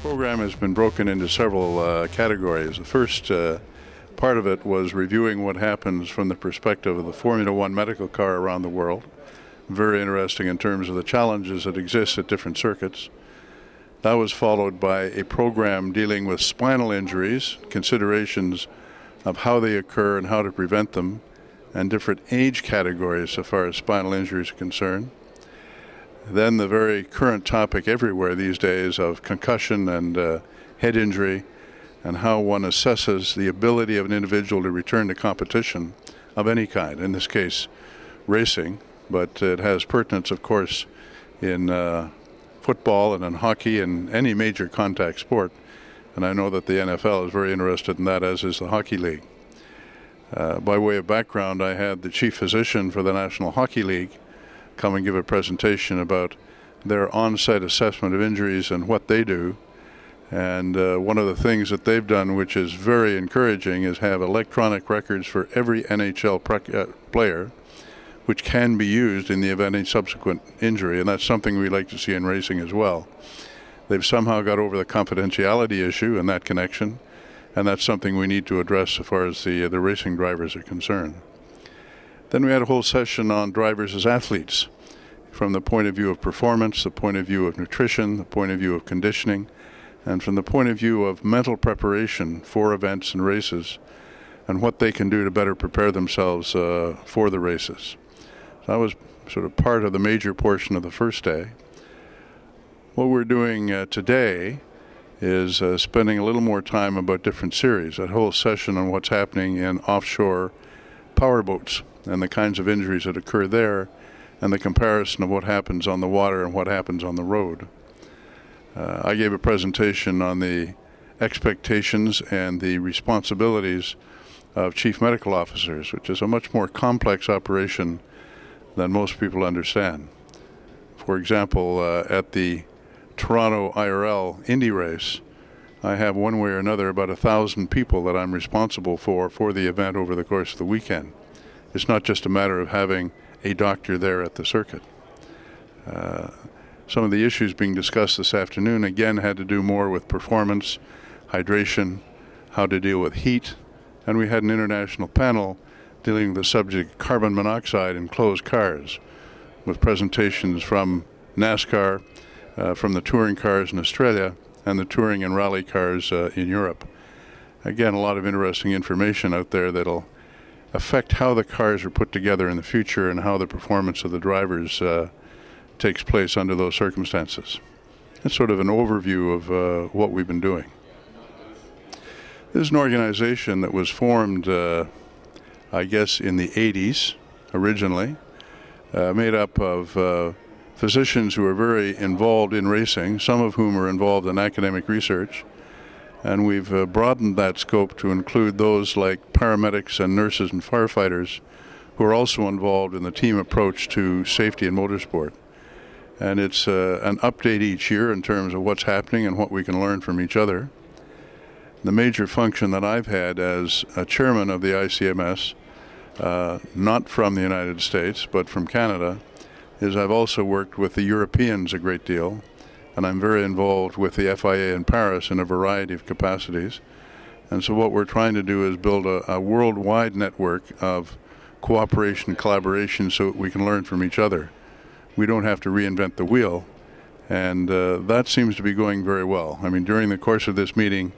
program has been broken into several categories. The first part of it was reviewing what happens from the perspective of the Formula One medical car around the world. Very interesting in terms of the challenges that exist at different circuits. That was followed by a program dealing with spinal injuries, considerations of how they occur and how to prevent them, and different age categories so far as spinal injuries are concerned. Then the very current topic everywhere these days of concussion and head injury, and how one assesses the ability of an individual to return to competition of any kind, in this case racing, but it has pertinence, of course, in football and in hockey and any major contact sport. And I know that the NFL is very interested in that, as is the Hockey League. By way of background, I had the chief physician for the National Hockey League come and give a presentation about their on-site assessment of injuries and what they do. And one of the things that they've done, which is very encouraging, is have electronic records for every NHL player, which can be used in the event of subsequent injury, and that's something we like to see in racing as well. They've somehow got over the confidentiality issue in that connection, and that's something we need to address as far as the racing drivers are concerned. Then we had a whole session on drivers as athletes, from the point of view of performance, the point of view of nutrition, the point of view of conditioning, and from the point of view of mental preparation for events and races, and what they can do to better prepare themselves for the races. So that was sort of part of the major portion of the first day. What we're doing today is spending a little more time about different series, that whole session on what's happening in offshore powerboats and the kinds of injuries that occur there, and the comparison of what happens on the water and what happens on the road. I gave a presentation on the expectations and the responsibilities of chief medical officers, which is a much more complex operation than most people understand. For example, at the Toronto IRL Indy race, I have one way or another about 1,000 people that I'm responsible for the event over the course of the weekend. It's not just a matter of having a doctor there at the circuit. Some of the issues being discussed this afternoon again had to do more with performance, hydration, how to deal with heat, and we had an international panel dealing with the subject of carbon monoxide in closed cars, with presentations from NASCAR, from the touring cars in Australia, and the touring and rally cars in Europe. Again, a lot of interesting information out there that'll affect how the cars are put together in the future and how the performance of the drivers takes place under those circumstances. It's sort of an overview of what we've been doing. This is an organization that was formed, I guess, in the 80s originally, made up of physicians who are very involved in racing, some of whom are involved in academic research, and we've broadened that scope to include those like paramedics and nurses and firefighters who are also involved in the team approach to safety in motorsport. And it's an update each year in terms of what's happening and what we can learn from each other. The major function that I've had as a chairman of the ICMS, not from the United States but from Canada, is I've also worked with the Europeans a great deal, and I'm very involved with the FIA in Paris in a variety of capacities. And so what we're trying to do is build a worldwide network of cooperation and collaboration so that we can learn from each other. We don't have to reinvent the wheel, and that seems to be going very well. I mean, during the course of this meeting,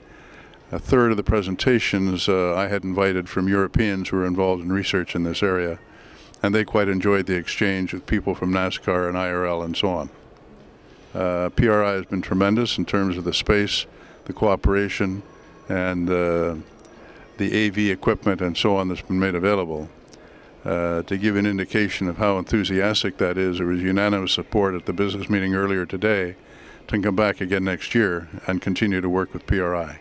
a third of the presentations I had invited from Europeans who are involved in research in this area, and they quite enjoyed the exchange with people from NASCAR and IRL and so on. PRI has been tremendous in terms of the space, the cooperation, and the AV equipment and so on that's been made available. To give an indication of how enthusiastic that is, there was unanimous support at the business meeting earlier today to come back again next year and continue to work with PRI.